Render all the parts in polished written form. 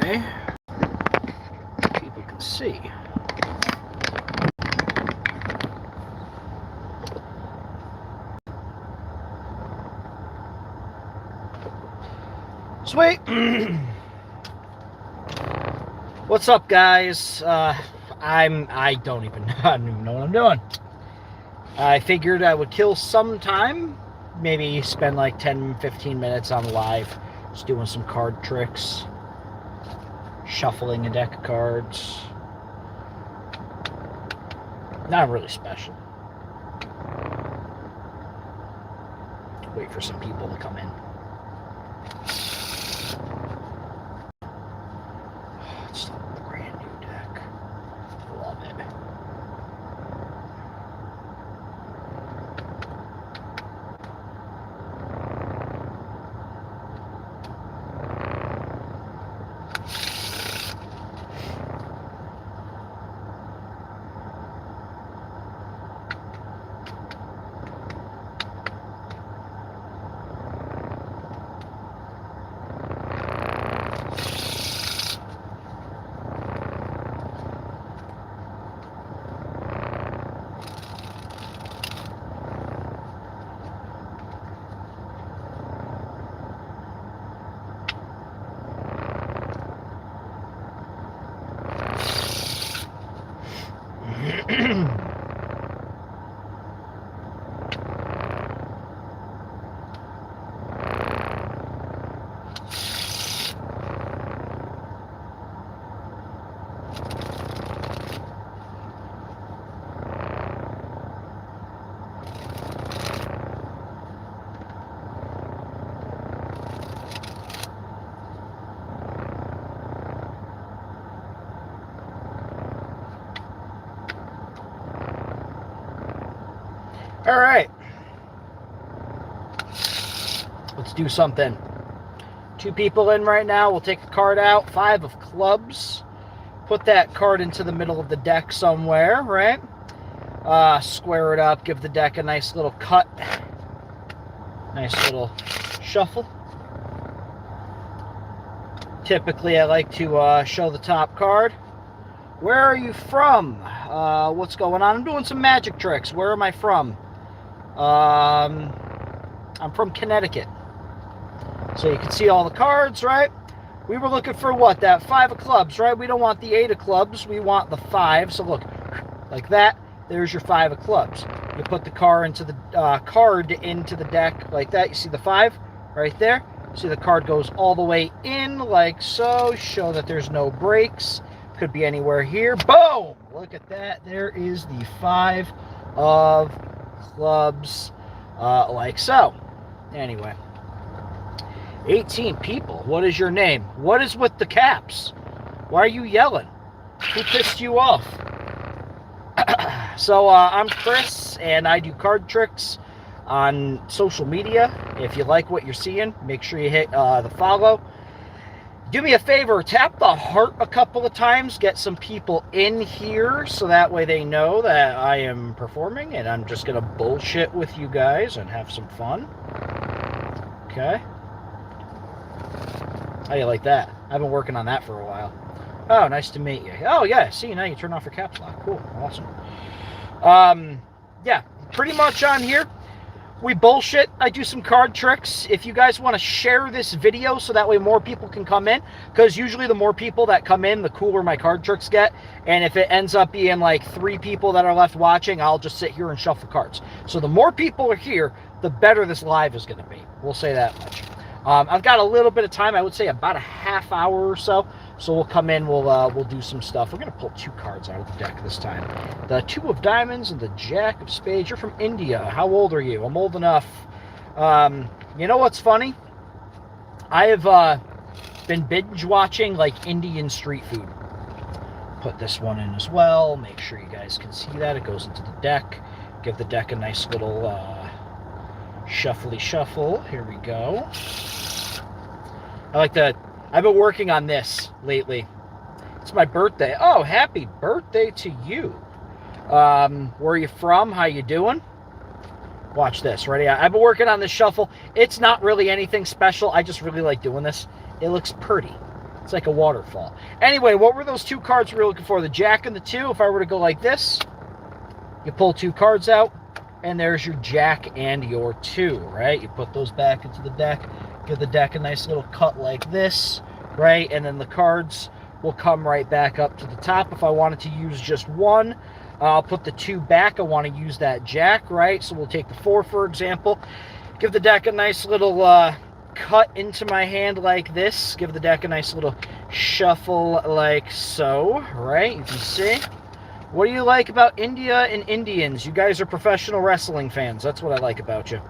way people can see. Sweet. What's up, guys? I don't even know what I'm doing. I figured I would kill some time, maybe spend like 10-15 minutes on live, just doing some card tricks, shuffling a deck of cards. Not really special. Wait for some people to come in. It's a brand new deck. Love it. All right, let's do something. 2 people in right now. We'll take a card out. 5 of clubs. Put that card into the middle of the deck somewhere, right? Square it up. Give the deck a nice little cut. Nice little shuffle. Typically, I like to show the top card. Where are you from? What's going on? I'm doing some magic tricks. Where am I from? I'm from Connecticut. So you can see all the cards, right? We were looking for what? That 5 of clubs, right? We don't want the 8 of clubs. We want the 5. So look, like that. There's your 5 of clubs. You put the card into the deck like that. You see the 5 right there? See the card goes all the way in like so. Show that there's no breaks. Could be anywhere here. Boom! Look at that. There is the 5 of clubs, like so. Anyway, 18 people. What is your name? What is with the caps? Why are you yelling? Who pissed you off? So I'm Chris, and I do card tricks on social media. If you like what you're seeing, make sure you hit the follow. Do me a favor, tap the heart a couple of times, get some people in here so that way they know that I am performing and I'm just going to bullshit with you guys and have some fun. Okay. How do you like that? I've been working on that for a while. Oh, nice to meet you. Oh, yeah, see, now you turn off your caps lock. Cool, awesome. Yeah, pretty much on here. We bullshit. I do some card tricks. If you guys want to share this video so that way more people can come in, because usually the more people that come in, the cooler my card tricks get. And if it ends up being like 3 people that are left watching, I'll just sit here and shuffle cards. So the more people are here, the better this live is going to be. We'll say that much. I've got a little bit of time. I would say about a half hour or so. So we'll come in, we'll do some stuff. We're going to pull 2 cards out of the deck this time. The 2 of diamonds and the Jack of spades. You're from India. How old are you? I'm old enough. You know what's funny? I have been binge watching like Indian street food. Put this one in as well. Make sure you guys can see that. It goes into the deck. Give the deck a nice little shuffly shuffle. Here we go. I like that. I've been working on this lately. It's my birthday. Oh, happy birthday to you. Where are you from? How you doing? Watch this. Ready? I've been working on this shuffle. It's not really anything special. I just really like doing this. It looks pretty. It's like a waterfall. Anyway, what were those 2 cards we were looking for? The Jack and the 2. If I were to go like this, you pull 2 cards out, and there's your Jack and your 2, right? You put those back into the deck, give the deck a nice little cut like this, right? And then the cards will come right back up to the top. If I wanted to use just 1, I'll put the 2 back. I want to use that Jack, right? So we'll take the 4, for example. Give the deck a nice little cut into my hand like this. Give the deck a nice little shuffle like so, right? You can see. What do you like about India and Indians? You guys are professional wrestling fans. That's what I like about you.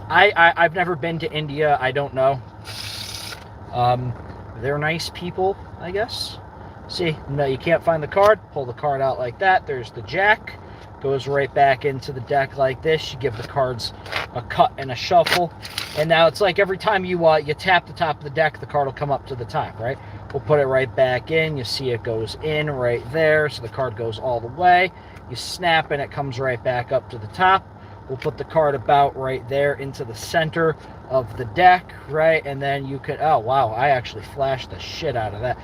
I've never been to India. I don't know. They're nice people, I guess. See, no, you can't find the card. Pull the card out like that. There's the Jack. Goes right back into the deck like this. You give the cards a cut and a shuffle. And now it's like every time you tap the top of the deck, the card will come up to the top, right? We'll put it right back in. You see it goes in right there. So the card goes all the way. You snap and it comes right back up to the top. We'll put the card about right there into the center of the deck, right? And then you could, oh wow, I actually flashed the shit out of that.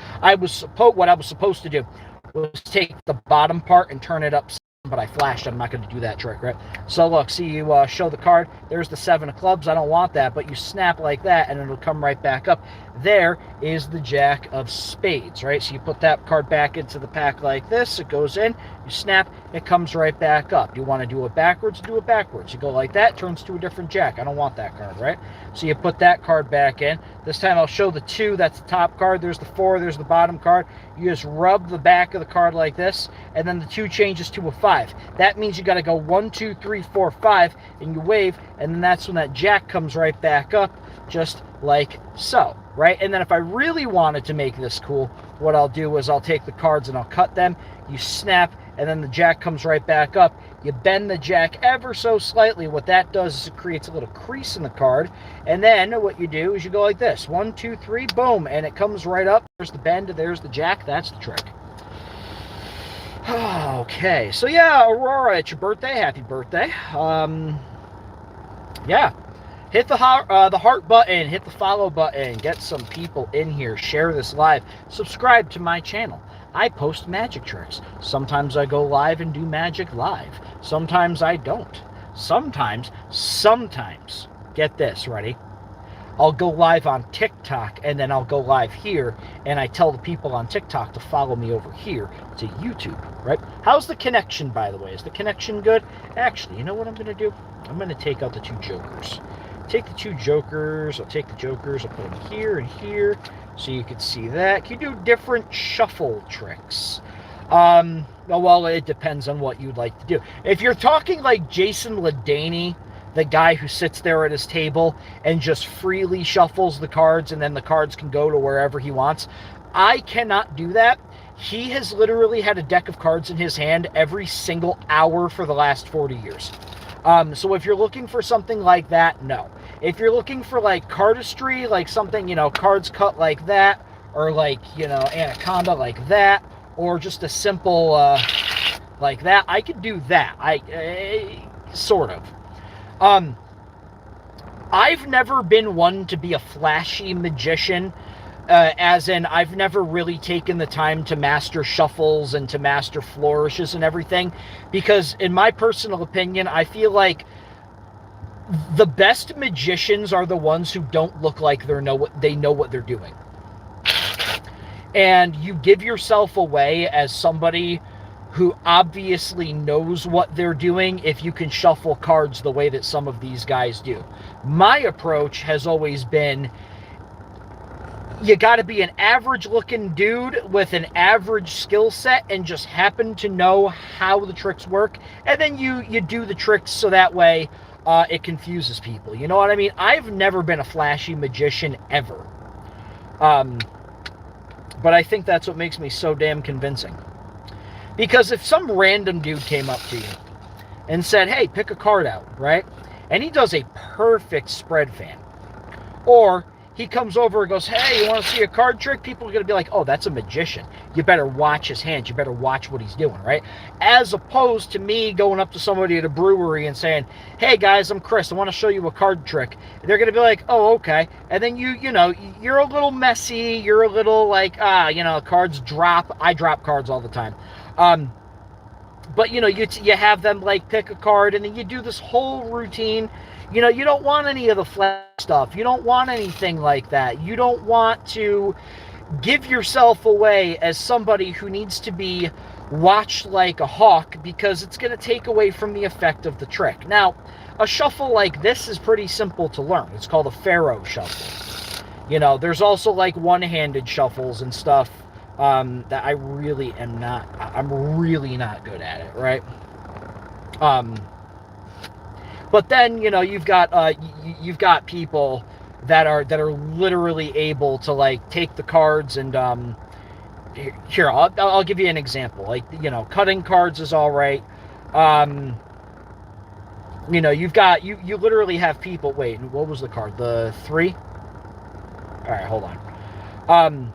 What I was supposed to do was take the bottom part and turn it upside, but I flashed. I'm not going to do that trick, right? So look, see, you show the card. There's the 7 of clubs. I don't want that, but you snap like that, and it'll come right back up. There is the Jack of spades, right? So you put that card back into the pack like this. It goes in. You snap. It comes right back up. You want to do it backwards? Do it backwards. You go like that. Turns to a different Jack. I don't want that card, right? So you put that card back in. This time I'll show the 2. That's the top card. There's the 4. There's the bottom card. You just rub the back of the card like this, and then the 2 changes to a 5. That means you got to go 1, 2, 3, 4, 5, and you wave, and then that's when that Jack comes right back up, just like so, right? And then if I really wanted to make this cool, what I'll do is I'll take the cards and I'll cut them. You snap, and then the Jack comes right back up. You bend the Jack ever so slightly. What that does is it creates a little crease in the card, and then what you do is you go like this, 1, 2, 3, boom, and it comes right up. There's the bend, there's the Jack. That's the trick. Okay, so yeah, Aurora, it's your birthday. Happy birthday. Yeah, hit the heart button, hit the follow button, get some people in here, share this live, subscribe to my channel. I post magic tricks. Sometimes I go live and do magic live. Sometimes I don't. Sometimes, get this, ready? I'll go live on TikTok, and then I'll go live here, and I tell the people on TikTok to follow me over here to YouTube, right? How's the connection, by the way? Is the connection good? Actually, you know what I'm going to do? I'm going to take out the 2 jokers. Take the 2 jokers. I'll take the jokers. I'll put them here and here so you can see that. You do different shuffle tricks. Well, it depends on what you'd like to do. If you're talking like Jason Ledaney, the guy who sits there at his table and just freely shuffles the cards and then the cards can go to wherever he wants, I cannot do that. He has literally had a deck of cards in his hand every single hour for the last 40 years. So if you're looking for something like that, no. If you're looking for like cardistry, like something, cards cut like that, or like, Anaconda like that, or just a simple like that, I could do that. Sort of. I've never been one to be a flashy magician, as in I've never really taken the time to master shuffles and to master flourishes and everything, because in my personal opinion, I feel like the best magicians are the ones who don't look like they know what they're doing. And you give yourself away as somebody who obviously knows what they're doing if you can shuffle cards the way that some of these guys do. My approach has always been, you got to be an average-looking dude with an average skill set and just happen to know how the tricks work, and then you do the tricks so that way it confuses people. You know what I mean? I've never been a flashy magician ever. But I think that's what makes me so damn convincing. Because if some random dude came up to you and said, hey, pick a card out, right? And he does a perfect spread fan. Or he comes over and goes, hey, you want to see a card trick? People are going to be like, oh, that's a magician. You better watch his hands. You better watch what he's doing, right? As opposed to me going up to somebody at a brewery and saying, hey, guys, I'm Chris. I want to show you a card trick. They're going to be like, oh, okay. And then you know, you're a little messy. You're a little like, you know, cards drop. I drop cards all the time. But, you know, you have them, like, pick a card, and then you do this whole routine. You know, you don't want any of the flash stuff. You don't want anything like that. You don't want to give yourself away as somebody who needs to be watched like a hawk, because it's going to take away from the effect of the trick. Now, a shuffle like this is pretty simple to learn. It's called a Pharaoh shuffle. You know, there's also, like, one-handed shuffles and stuff. That I really am not, I'm really not good at it, right? But then, you know, you've got people that are literally able to, like, take the cards and, here, I'll give you an example. Like, you know, cutting cards is all right. You know, you literally have people, wait, what was the card? The 3? All right, hold on.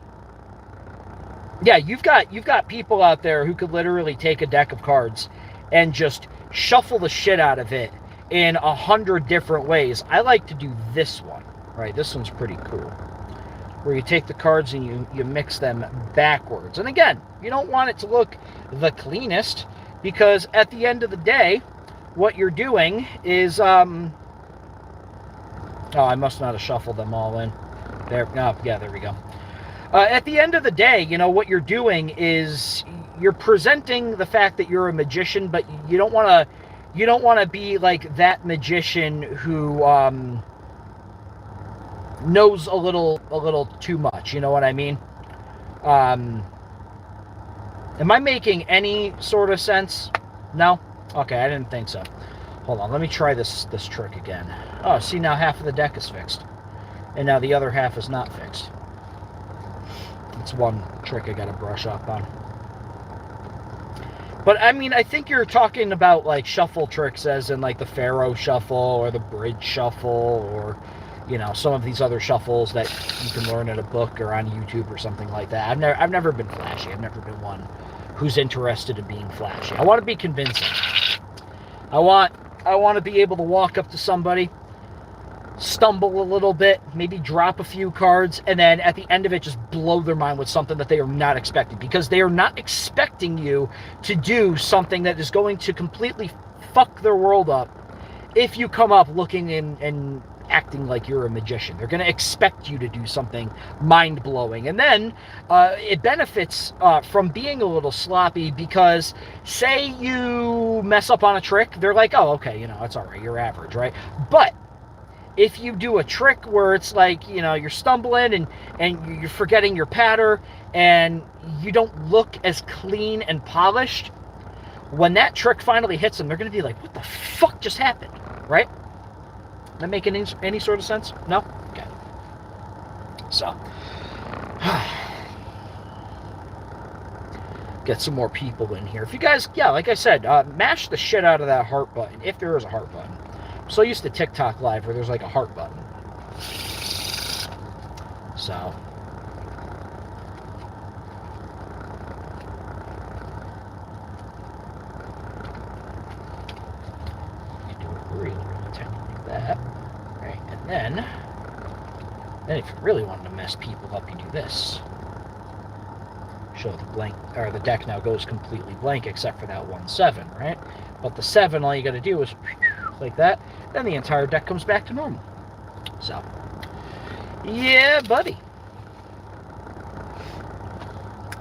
Yeah, you've got people out there who could literally take a deck of cards and just shuffle the shit out of it in 100 different ways. I like to do this one, right? This one's pretty cool, where you take the cards and you mix them backwards. And again, you don't want it to look the cleanest, because at the end of the day, what you're doing is, oh, I must not have shuffled them all in. There, oh, yeah, there we go. At the end of the day, you know, what you're doing is you're presenting the fact that you're a magician, but you don't want to be like that magician who knows a little too much. You know what I mean? Am I making any sort of sense? No? Okay, I didn't think so. Hold on, let me try this trick again. Oh, see, now half of the deck is fixed, and now the other half is not fixed. It's one trick I gotta brush up on. But, I mean, I think you're talking about, like, shuffle tricks as in, like, the Pharaoh shuffle or the bridge shuffle, or, you know, some of these other shuffles that you can learn in a book or on YouTube or something like that. I've never been flashy. I've never been one who's interested in being flashy. I want to be convincing. I want to be able to walk up to somebody, stumble a little bit, maybe drop a few cards, and then at the end of it just blow their mind with something that they are not expecting, because they are not expecting you to do something that is going to completely fuck their world up if you come up looking and acting like you're a magician. They're going to expect you to do something mind-blowing, and then it benefits from being a little sloppy, because say you mess up on a trick, they're like, oh, okay, you know, it's all right, you're average, right? But if you do a trick where it's like, you know, you're stumbling and you're forgetting your patter and you don't look as clean and polished, when that trick finally hits them, they're going to be like, what the fuck just happened, right? That make any sort of sense? No? Okay. So, get some more people in here. If you guys, yeah, like I said, mash the shit out of that heart button, if there is a heart button. I'm so used to TikTok Live where there's like a heart button. So. You do it really, really tiny like that. Right, and then if you really wanted to mess people up, you do this. Show the blank, or the deck now goes completely blank except for that 1-7, right? But the 7, all you gotta do is like that, then the entire deck comes back to normal. So, yeah, buddy.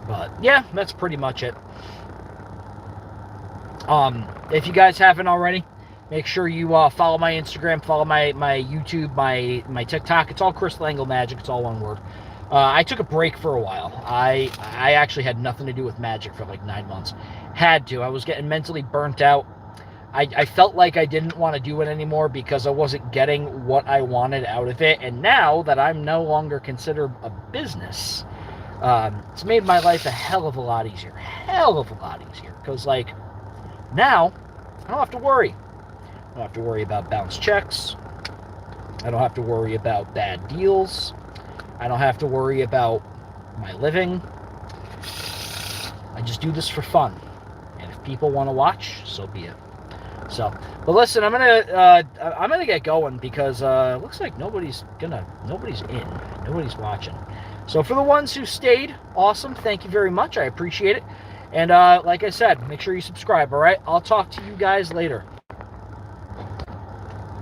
But yeah, that's pretty much it. If you guys haven't already, make sure you follow my Instagram, follow my YouTube, my TikTok. It's all Chris Lengyel Magic. It's all one word. I took a break for a while. I actually had nothing to do with magic for like 9 months. Had to. I was getting mentally burnt out. I felt like I didn't want to do it anymore because I wasn't getting what I wanted out of it. And now that I'm no longer considered a business, it's made my life a hell of a lot easier. Hell of a lot easier. Because, like, now, I don't have to worry. I don't have to worry about bounced checks. I don't have to worry about bad deals. I don't have to worry about my living. I just do this for fun. And if people want to watch, so be it. So, but listen, I'm gonna get going because it looks like nobody's in, nobody's watching. So for the ones who stayed, awesome, thank you very much, I appreciate it. And like I said, make sure you subscribe. All right, I'll talk to you guys later.